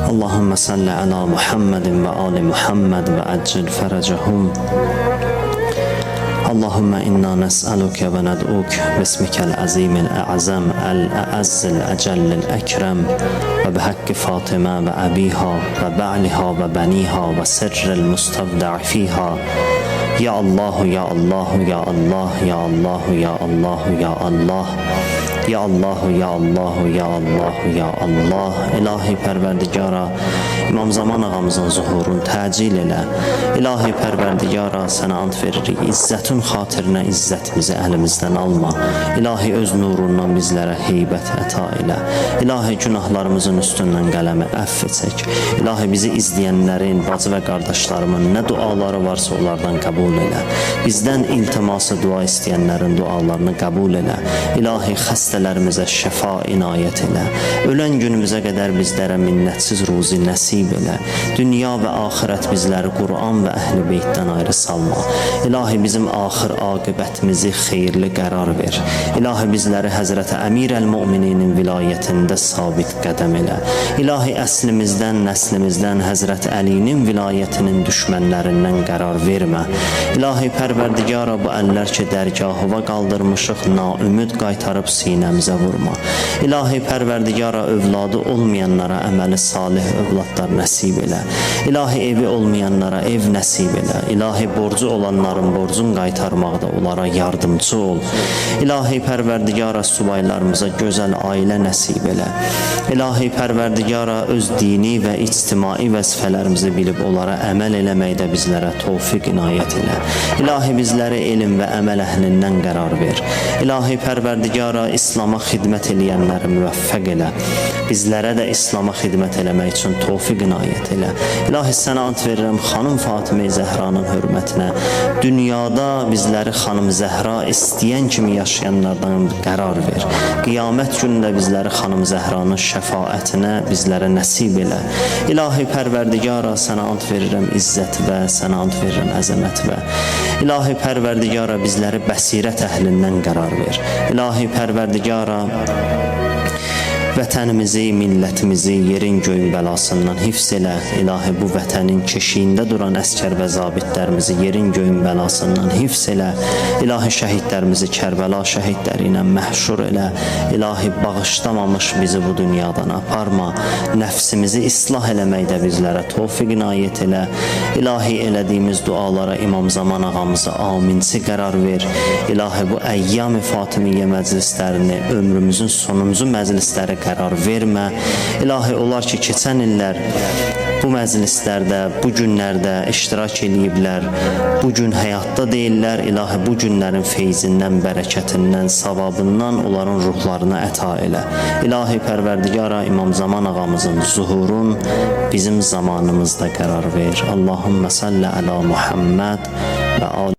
اللهم صل على محمد وآل محمد وعجل فرجهم. اللهم إنا نسألك وندعوك باسمك العظيم الأعظم الأعز الأجل الأكرم وبحق فاطمة وأبيها وبعلها وبنيها وسر المستودع فيها. يا الله يا الله يا الله يا الله يا الله يا الله Ya Allah, Ya Allah, Ya Allah, Ya Allah. İlahi Pərverdigara, İmam Zaman ağamızın zuhurunu təcil elə. İlahi Pərverdigara, sənə ant veririk. İzzətin xatirinə izzətimizi əlimizdən alma. İlahi öz nurundan bizlərə heybət əta elə. İlahi günahlarımızın üstündən qələmi əff çək. İlahi bizi izləyənlərin, bacı və qardaşlarımın nə duaları varsa onlardan qəbul elə. Bizdən iltiması dua istəyənlərin dualarını qəbul elə. İlahi xəstələrimizə şəfa inayət elə. Ölən günümüzə qədər bizlərə minnətsiz ruzi nəsib elə. Dünya və axirət bizləri Qur'an və Əhl-i Beytdən ayrı salma. İlahi bizim axır aqibətimizi xeyirli qərar ver. İlahi bizləri Həzrəti Əmir-əl-Mümininin vilayətində sabit qədəm elə. İlahi əslimizdən, nəslimizdən Həzrəti Əlinin vilayətinin düşmənlərindən qərar vermə. İlahi Pərverdigara, bu əllər ki dərgahıva qaldırmışıq, naümid qaytarıb sinəmizə vurma. İlahi Pərverdigara, övladı olmayanlara əməli salih övladlar nəsib elə. İlahi evi olmayanlara ev nəsib elə. İlahi borcu olanların borcun qaytarmaqda onlara yardımcı ol. İlahi Pərverdigara, subaylarımıza gözəl ailə nəsib elə. İlahi Pərverdigara, öz dini və ictimai vəzifələrimizi bilib onlara əməl eləməkdə bizlərə tövfiq inayət elə. İlahi bizləri elm və əməl əhlindən qərar ver. İlahi Pərverdigara, İslama xidmət eləyənləri müvəffəq elə. Bizlərə də İslama xidmət eləmək üçün tövfiq inayət elə. İlahi sənə ant verirəm xanım Fatimə Zəhranın hörmətinə. Dünyada bizləri xanım Zəhra istəyən kimi yaşayanlardan qərar ver. Qiyamət günündə bizləri xanım Zəhranın şəfaətinə bizlərə nəsib elə. İlahi Pərverdigara, sənə ant verirəm izzət və sənə ant verirəm əzəmət və. İlahi Pərverdigara, bizləri bəsirət əhlindən qərar ver. İlahi Pərverdigara, vətənimizi, millətimizi yerin göyün bəlasından hifz elə. İlahi bu vətənin keşiyində duran əskər və zabitlərimizi yerin göyün bəlasından hifz elə. İlahi şəhidlərimizi Kərbəla şəhidləri ilə məhşur elə. İlahi bağışlamamış bizi bu dünyadan aparma. Nəfsimizi islah eləməkdə bizlərə tövfiq inayət elə. İlahi elədiyimiz dualara İmam Zaman ağamızı aminci qərar ver. İlahi bu əyyam-ı Fatimiyyə məclislərini, ömrümüzün sonuncu məclisləri qərar vermə. İlahi onlar ki keçən illər bu məclislərdə, bu günlərdə iştirak eləyiblər, bu gün həyatda deyirlər. İlahi bu günlərin feyzindən, bərəkətindən, savabından onların ruhlarına əta elə. İlahi Pərverdigara, İmam Zaman ağamızın zuhurun bizim zamanımızda qərar ver. Allahümme salli ala Muhammed və